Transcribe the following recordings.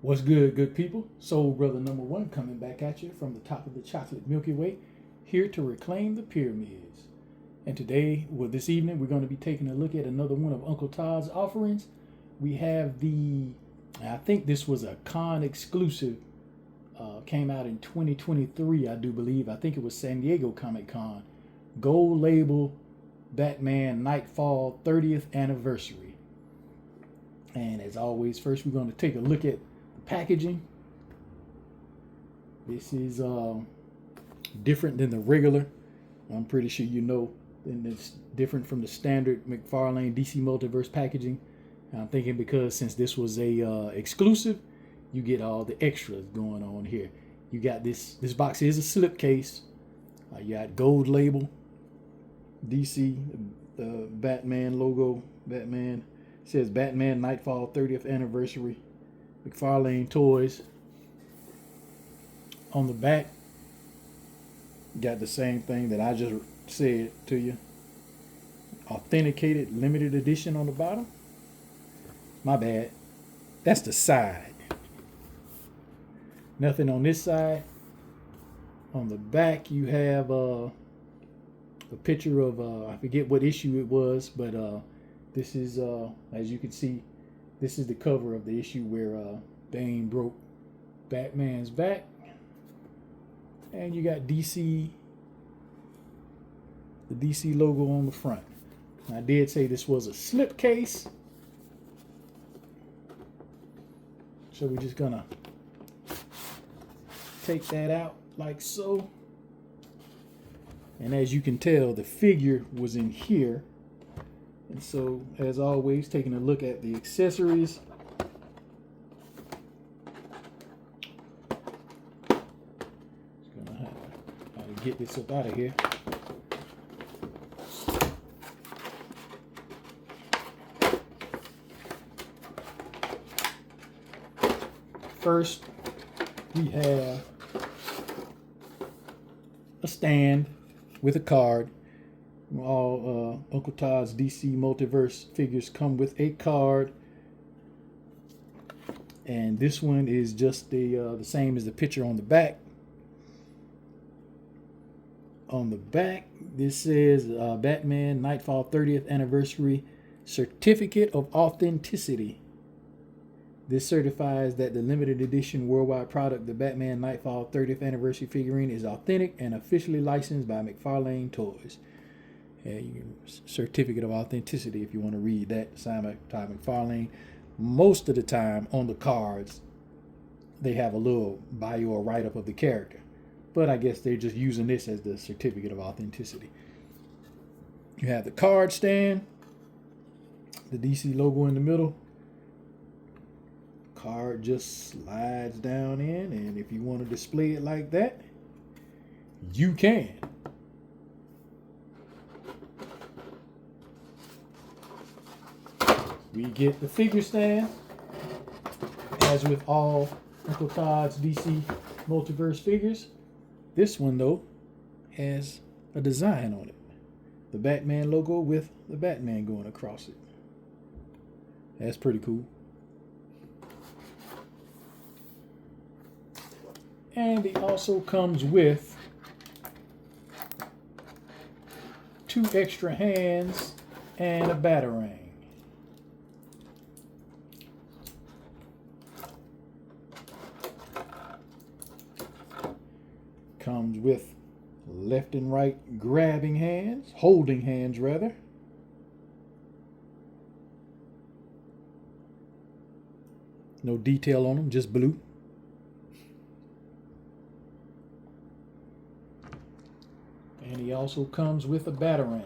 What's good, good people? Soul Brother number one coming back at you from the top of the chocolate Milky Way, here to reclaim the pyramids. And today, this evening, we're going to be taking a look at another one of Uncle Todd's offerings. We have I think this was a con exclusive, came out in 2023, I do believe. I think it was San Diego Comic Con. Gold label Batman Knightfall 30th anniversary. And as always, first we're going to take a look at packaging. This is different than the regular. I'm pretty sure you know, and it's different from the standard McFarlane DC Multiverse packaging. I'm thinking because since this was a exclusive, you get all the extras going on here. You got this box is a slipcase. You got gold label DC, the Batman logo. Batman says Batman Knightfall 30th anniversary. McFarlane Toys. On the back, got the same thing that I just said to you. Authenticated limited edition on the bottom. My bad. That's the side. Nothing on this side. On the back, you have a picture of, I forget what issue it was, but this is, as you can see, this is the cover of the issue where Bane broke Batman's back. And you got the DC logo on the front. I did say this was a slipcase. So we're just gonna take that out like so. And as you can tell, the figure was in here. And so, as always, taking a look at the accessories. Just gonna have to get this up out of here. First, we have a stand with a card. All Uncle Todd's DC Multiverse figures come with a card, and this one is just the same as the picture on the back. On the back, this says Batman Knightfall 30th Anniversary Certificate of Authenticity. This certifies that the limited edition worldwide product, the Batman Knightfall 30th Anniversary figurine, is authentic and officially licensed by McFarlane Toys. Certificate of Authenticity, if you want to read that, signed by Todd McFarlane. Most of the time on the cards, they have a little bio or write-up of the character. But I guess they're just using this as the Certificate of Authenticity. You have the card stand, the DC logo in the middle. Card just slides down in, and if you want to display it like that, you can. We get the figure stand, as with all Uncle Todd's DC Multiverse figures. This one, though, has a design on it. The Batman logo with the Batman going across it. That's pretty cool. And it also comes with 2 extra hands and a batarang. Comes with left and right holding hands rather. No detail on them, just blue. And he also comes with a batarang.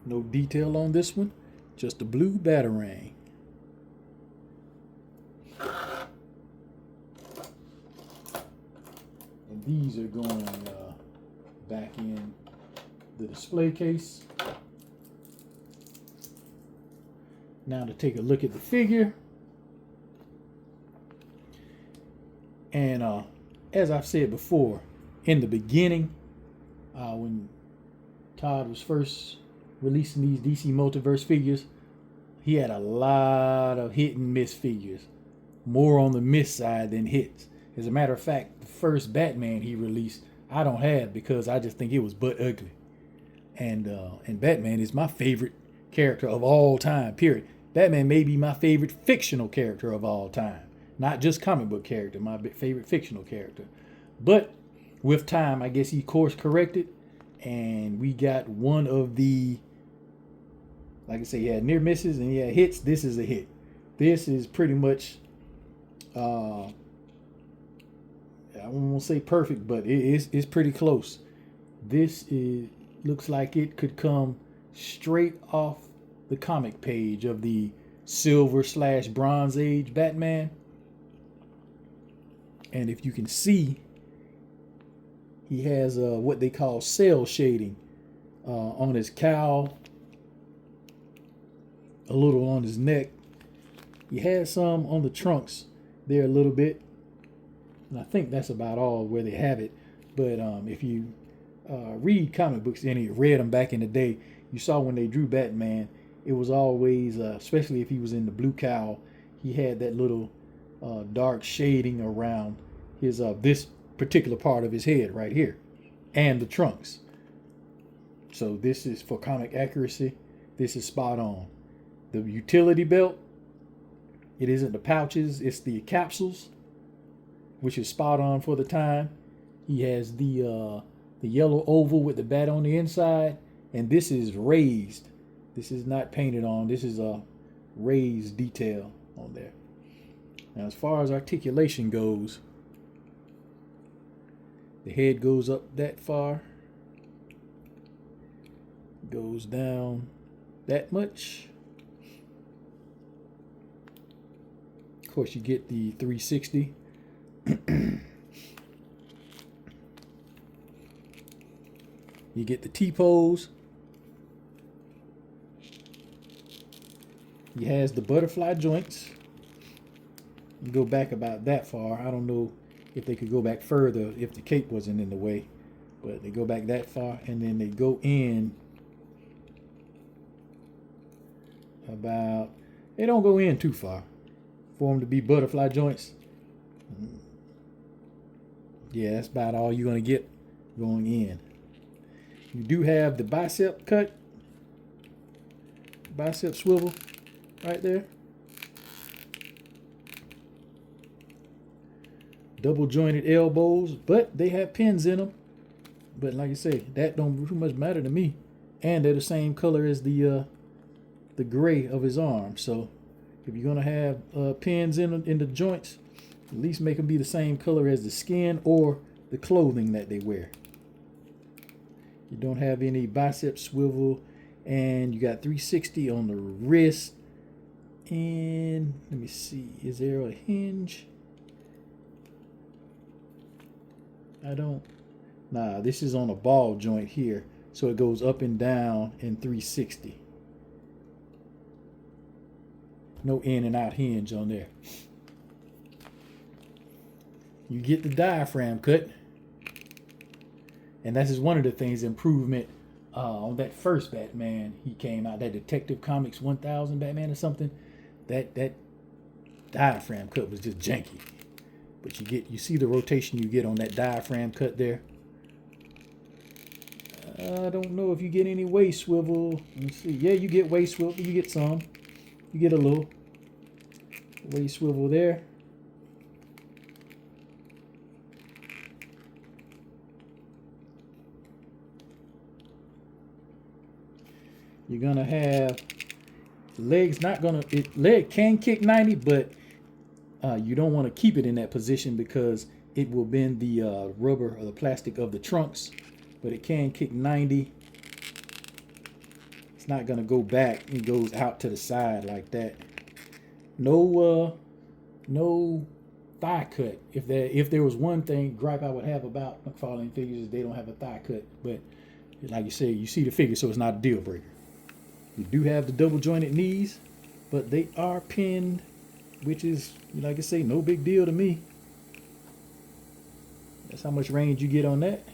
No detail on this one, just a blue batarang. And these are going back in the display case. Now to take a look at the figure. And as I've said before, in the beginning, when Todd was first releasing these DC Multiverse figures, he had a lot of hit and miss figures, more on the miss side than hits. As a matter of fact, the first Batman he released, I don't have because I just think it was butt ugly. And Batman is my favorite character of all time, period. Batman may be my favorite fictional character of all time. Not just comic book character, my favorite fictional character. But with time, I guess he course corrected. And we got one of the, like I say, he had near misses and he had hits. This is a hit. This is pretty much, I won't say perfect, but it's pretty close. This looks like it could come straight off the comic page of the Silver/Bronze Age Batman. And if you can see, he has what they call cell shading on his cowl, a little on his neck. He has some on the trunks there a little bit. And I think that's about all where they have it. But if you read comic books, and you read them back in the day, you saw when they drew Batman, it was always, especially if he was in the blue cowl, he had that little dark shading around his this particular part of his head right here, and the trunks. So this is for comic accuracy. This is spot on. The utility belt, it isn't the pouches, it's the capsules, which is spot on for the time. He has the yellow oval with the bat on the inside, and this is raised. This is not painted on. This is a raised detail on there. Now, as far as articulation goes, the head goes up that far, goes down that much. Of course, you get the 360. You get the T-pose. He has the butterfly joints. You go back about that far. I don't know if they could go back further if the cape wasn't in the way, but they go back that far, and then they go in about, they don't go in too far for them to be butterfly joints. Yeah, that's about all you're going to get going in. You do have the bicep cut, bicep swivel right there. Double jointed elbows, but they have pins in them. But like I say, that don't too much matter to me. And they're the same color as the gray of his arm. So if you're gonna have pins in the joints, at least make them be the same color as the skin or the clothing that they wear. You don't have any bicep swivel, and you got 360 on the wrist. And let me see, is there a hinge? Nah, this is on a ball joint here. So it goes up and down in 360. No in and out hinge on there. You get the diaphragm cut. And that's just one of the things, improvement on that first Batman. He came out, that Detective Comics 1000 Batman or something. That diaphragm cut was just janky. But you see the rotation you get on that diaphragm cut there. I don't know if you get any waist swivel. Let me see. Yeah, you get waist swivel. You get some. You get a little waist swivel there. You're gonna have legs leg can kick 90, but you don't want to keep it in that position because it will bend the rubber or the plastic of the trunks. But it can kick 90. It's not gonna go back. It goes out to the side like that. No thigh cut. If there was one thing gripe I would have about McFarlane figures is they don't have a thigh cut. But like you say, you see the figure, so it's not a deal breaker. You do have the double jointed knees, but they are pinned, which is, like I say, no big deal to me. That's how much range you get on that.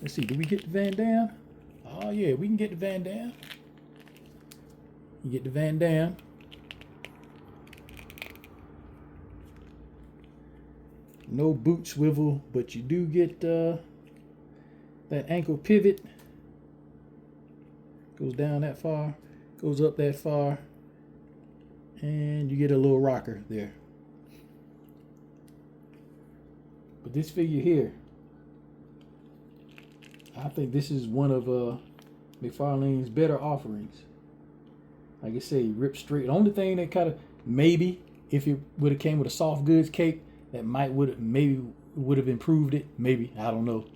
Let's see, do we get the Van Dam? Oh yeah, we can get the Van Dam. You get the Van Damme. No boot swivel, but you do get that ankle pivot. Goes down that far, goes up that far, and you get a little rocker there. But this figure here, I think this is one of McFarlane's better offerings. Like I say, ripped straight. The only thing that kind of, maybe if it would have came with a soft goods cape, that would have improved it. Maybe, I don't know.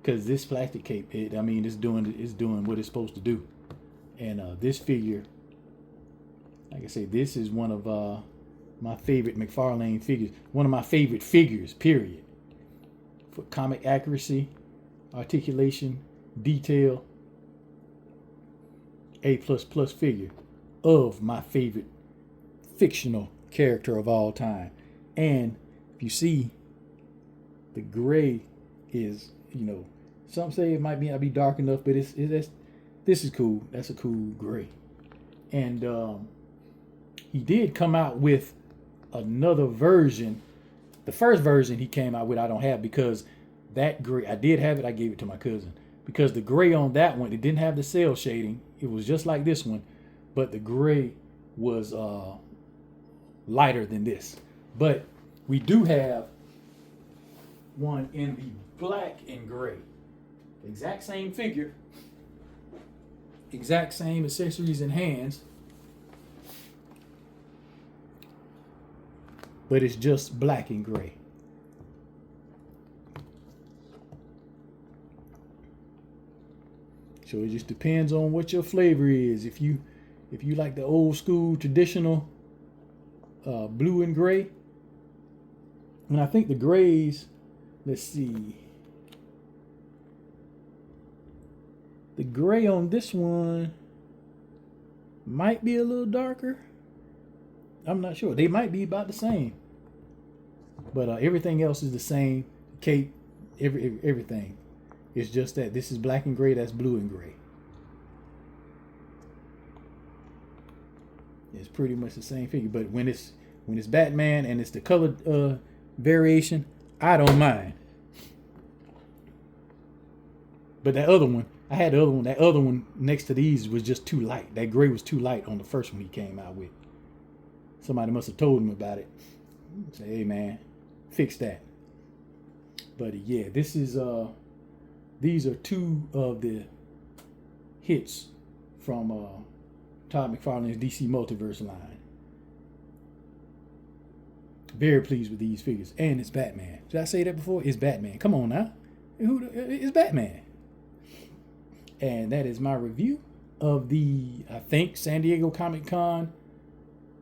Because this plastic cape, it's doing what it's supposed to do. And this figure, like I say, this is one of my favorite McFarlane figures. One of my favorite figures, period. For comic accuracy, articulation, detail. A++ figure of my favorite fictional character of all time. And if you see, the gray is, some say it might not be dark enough, but this is cool. That's a cool gray. And he did come out with another version. The first version he came out with I don't have, because that gray, I did have it, I gave it to my cousin. Because the gray on that one, it didn't have the cell shading. It was just like this one, but the gray was lighter than this. But we do have one in the black and gray. Exact same figure. Exact same accessories and hands. But it's just black and gray. So it just depends on what your flavor is. If you like the old school traditional blue and gray, and I think the grays, let's see, the gray on this one might be a little darker. I'm not sure. They might be about the same, but everything else is the same. Cape, everything. It's just that this is black and gray, that's blue and gray. It's pretty much the same figure, but when it's Batman and it's the colored variation, I don't mind. But that other one, I had the other one. That other one next to these was just too light. That gray was too light on the first one he came out with. Somebody must have told him about it. Say, hey man, fix that. But yeah, this is these are two of the hits from Todd McFarlane's DC Multiverse line. Very pleased with these figures. And it's Batman. Did I say that before? It's Batman. Come on now. It's Batman. And that is my review of the, I think, San Diego Comic-Con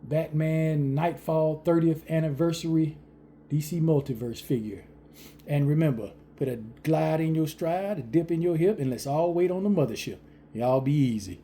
Batman Knightfall 30th Anniversary DC Multiverse figure. And remember, put a glide in your stride, a dip in your hip, and let's all wait on the mothership. Y'all be easy.